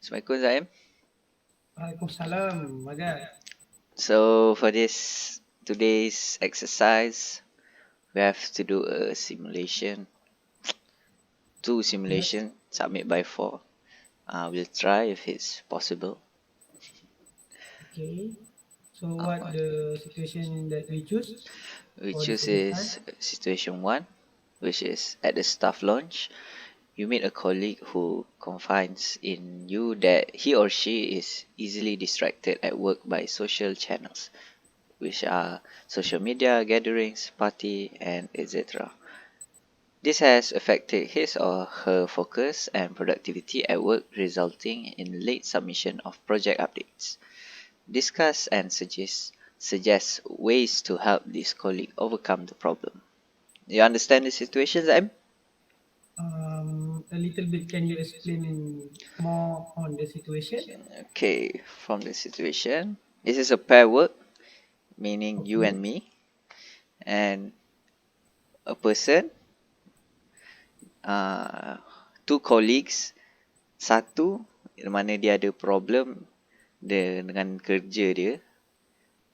Assalamualaikum Zaim. Waalaikumsalam, Megat. So for today's exercise, we have to do a simulation. Two Yes. simulation submit by 4. We'll try if it's possible. Okay. So what Uh, the situation that we choose we for this choose exercise? is situation 1, which is at the staff launch. You meet a colleague who confides in you that he or she is easily distracted at work by social channels, which are social media gatherings, party, and etc. This has affected his or her focus and productivity at work, resulting in late submission of project updates. Discuss and suggest ways to help this colleague overcome the problem. You understand the situation, Zaim? A little bit. Can you explain more on the situation? Okay, from the situation, this is a pair work, meaning you and Okay. me, and a person, uh, two colleagues, satu mana dia ada problem dengan kerja dia,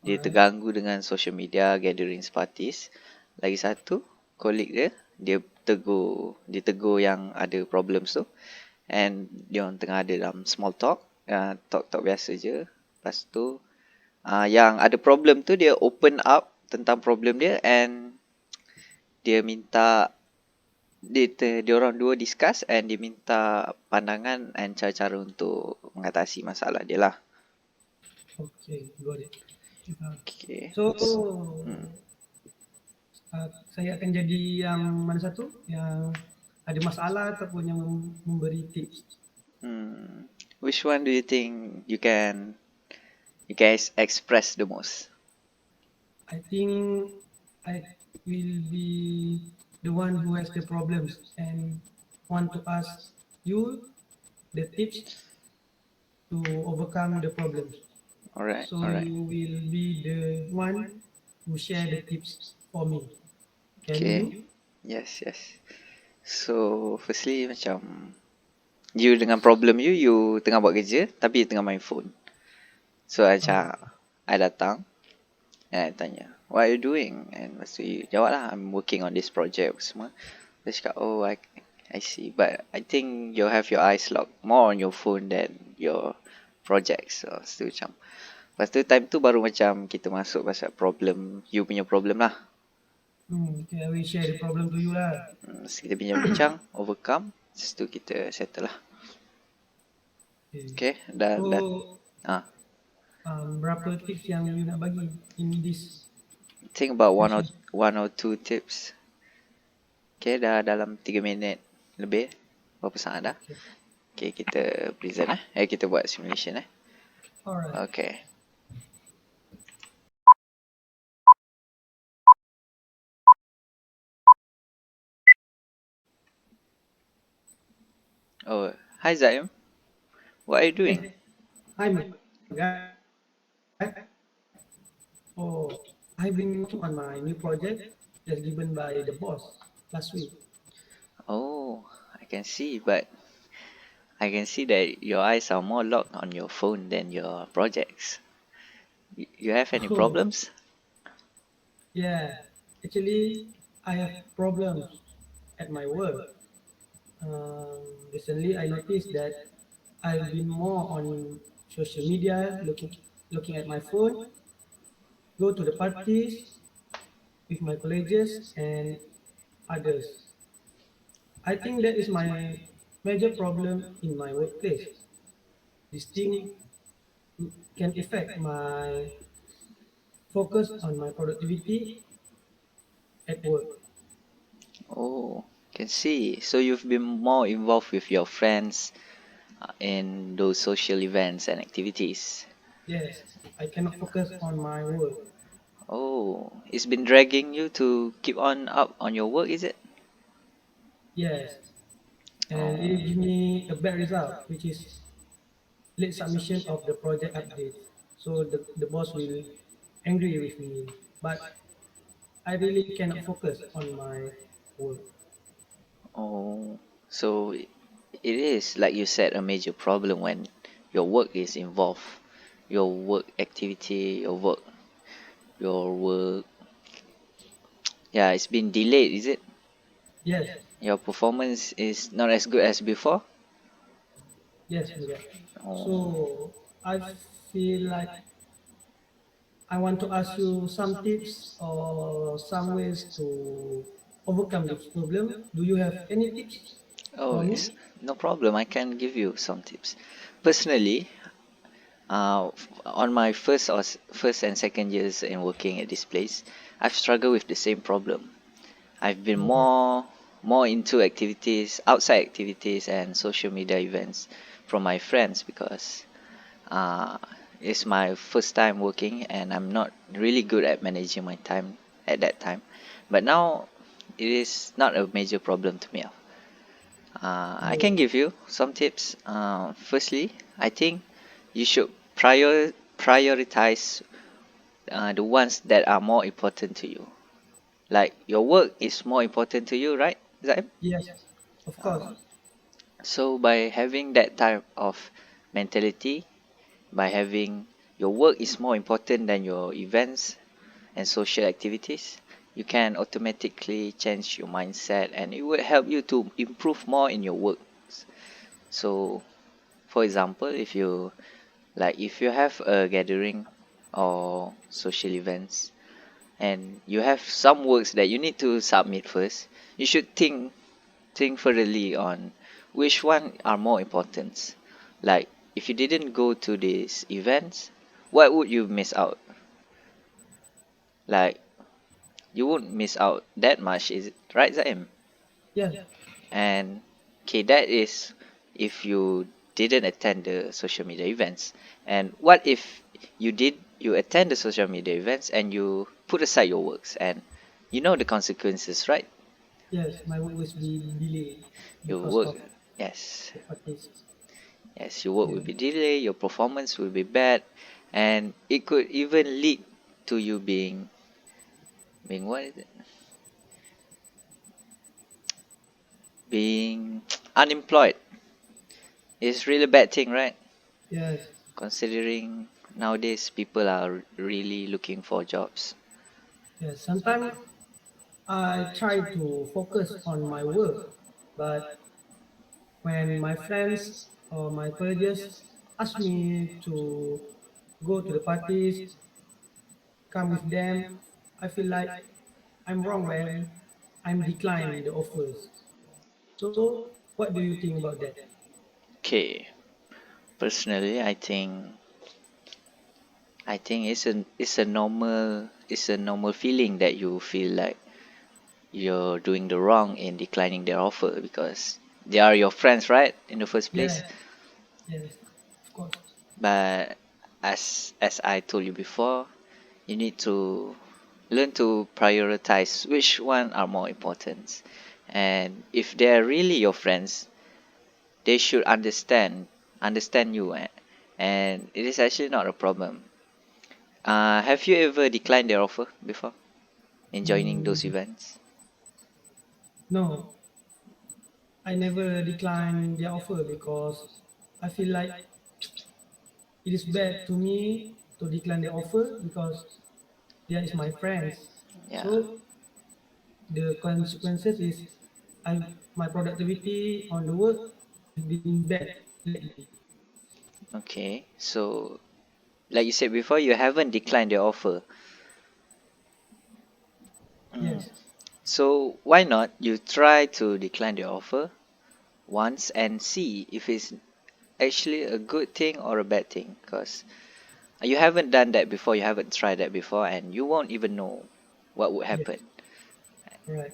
All dia right. terganggu dengan social media, gatherings, parties. Lagi satu, colleague dia, dia tegur yang ada problems tu. And dia orang tengah ada dalam small talk, talk-talk biasa je. Lepas tu, yang ada problem tu dia open up tentang problem dia and dia minta dia orang dua discuss and dia minta pandangan and cara-cara untuk mengatasi masalah dia lah. Okay. Got it. Okay. So Hmm. saya akan jadi yang mana satu? Yang ada masalah ataupun yang memberi tips? Which one do you think you guys express the most? I think I will be the one who has the problems and want to ask you the tips to overcome the problems. Alright, So alright. you will be the one who share the tips for me. Can Okay. you? Yes, yes. So, firstly macam you dengan problem you tengah buat kerja tapi you tengah main phone. So, macam I datang and I tanya, what are you doing? And lepas tu you jawab lah, I'm working on this project semua. Dia cakap, oh, I see. But I think you have your eyes locked more on your phone than your projects. So, lepas tu macam, lepas tu time tu baru macam kita masuk pasal problem, you punya problem lah. Okay, I will share the problem to you lah. Kita bincang-bincang, overcome, lepas tu kita settle lah. Okay, dah. So, Ah, berapa tips yang you nak bagi in this think about session? one or two tips. Okay, dah dalam 3 minit lebih. Berapa saat dah? Okay. Okay, kita present kita buat simulation Alright. Okay. Oh, hi Zaim. What are you doing? Hi, Megat. Oh, I've been working on my new project just given by the boss last week. Oh, I can see, but I can see that your eyes are more locked on your phone than your projects. You have any Oh, problems? yeah. Actually, I have problems at my work. Recently, I noticed that I've been more on social media, looking at my phone, go to the parties with my colleagues and others. I think that is my major problem in my workplace. This thing can affect my focus on my productivity at work. Oh, can see. So you've been more involved with your friends in those social events and activities. Yes, I cannot focus on my work. Oh, it's been dragging you to keep on up on your work, is it? Yes, and Oh, it give me a bad result, which is late submission of the project update. So the boss will angry with me, but I really cannot focus on my work. oh. So it is, like you said, a major problem when your work is involved, your work activity, your work, yeah, it's been delayed, is it? Yes, Your performance is not as good as before? yes, Megat. Oh, So I feel like I want to ask you some tips or some ways to overcome this problem. Do you have any tips oh, for me? it's no problem. I can give you some tips. Personally, on my first and second years in working at this place, I've struggled with the same problem. I've been Okay. more into activities, outside activities and social media events from my friends because uh, it's my first time working and I'm not really good at managing my time at that time. But now it is not a major problem to me. I can Oh, give you some tips. Firstly, I think you should prioritize the ones that are more important to you. Like your work is more important to you, right? Zaim? yes, of course. Uh, so by having that type of mentality, by having your work is more important than your events and social activities, you can automatically change your mindset and it will help you to improve more in your work. So for example, if you have a gathering or social events and you have some works that you need to submit first, you should think thoroughly on which one are more important. Like if you didn't go to these events, what would you miss out? Like you won't miss out that much, is it right, Zaim? Yes, And okay, that is if you didn't attend the social media events. And what if you attend the social media events and you put aside your works and you know the consequences, right? yes, my work will be delayed Your because work, of yes, the parties. yes, your work will Yeah, be delayed, your performance will be bad, and it could even lead to you being what is it? Being unemployed. It's really a bad thing, right? yes, Considering nowadays people are really looking for jobs. yes. Sometimes I try to focus on my work, but when my friends or my colleagues ask me to go to the parties, come with them, I feel like I'm wrong when I'm declined the offers. So, what do you think about that? Okay, personally, I think it's a normal feeling that you feel like you're doing the wrong in declining their offer because they are your friends, right, in the first Yeah, place. yes, of course. But as I told you before, you need to learn to prioritize which one are more important. And if they're really your friends, they should understand you, and it is actually not a problem. Have you ever declined their offer before in joining those Mm, events? no, I never decline their offer because I feel like it is bad to me to decline the offer because they is my friends. Yeah. So the consequences is I my productivity on the work has been bad lately. Okay. So, like you said before, you haven't declined their offer. Mm. Yes, So why not you try to decline their offer once and see if it's actually a good thing or a bad thing? Because you haven't done that before, you haven't tried that before, and you won't even know what would yes, happen. right.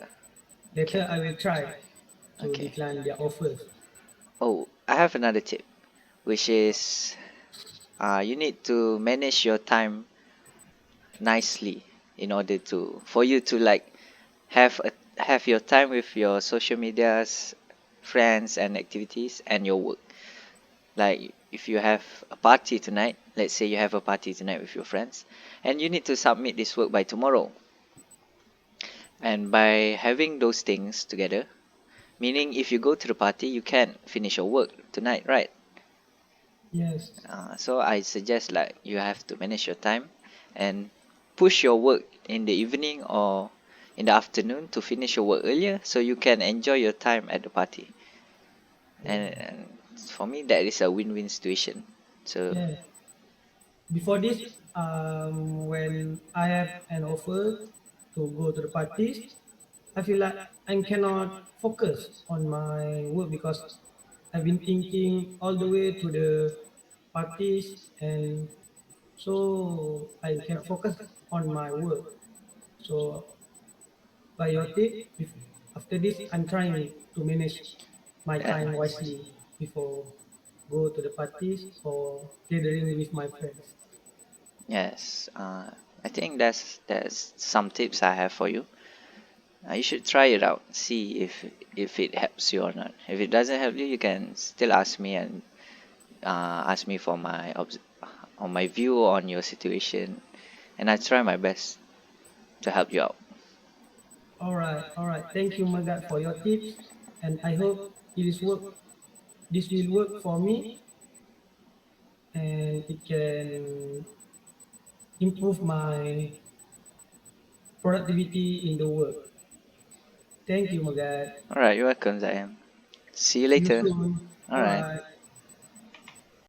Okay. Later I will try to Okay. decline their offers. Oh, I have another tip, which is you need to manage your time nicely in order to for you to like have your time with your social medias, friends and activities and your work. Like if you have a party tonight, let's say you have a party tonight with your friends, and you need to submit this work by tomorrow. And by having those things together, meaning if you go to the party, you can finish your work tonight, right? Yes. So I suggest like you have to manage your time and push your work in the evening or in the afternoon to finish your work earlier so you can enjoy your time at the party. Yeah. And for me, that is a win-win situation. So Yeah. Before this, when I have an offer to go to the parties, I feel like I cannot focus on my work because I've been thinking all the way to the parties, and so I cannot focus on my work. So by your tip, after this, I'm trying to manage my yeah. time wisely before go to the parties or gathering with my friends. Yes, I think that's some tips I have for you. You should try it out, see if it helps you or not. If it doesn't help you, you can still ask me and ask me for my on my view on your situation, and I try my best to help you out. All right, all right. Thank you, Megat, for your tips, and I hope it is work. This will work for me, and it can improve my productivity in the work. Thank you, Megat. All right, you're welcome, Zaim. See you See you later. soon. All All right. right.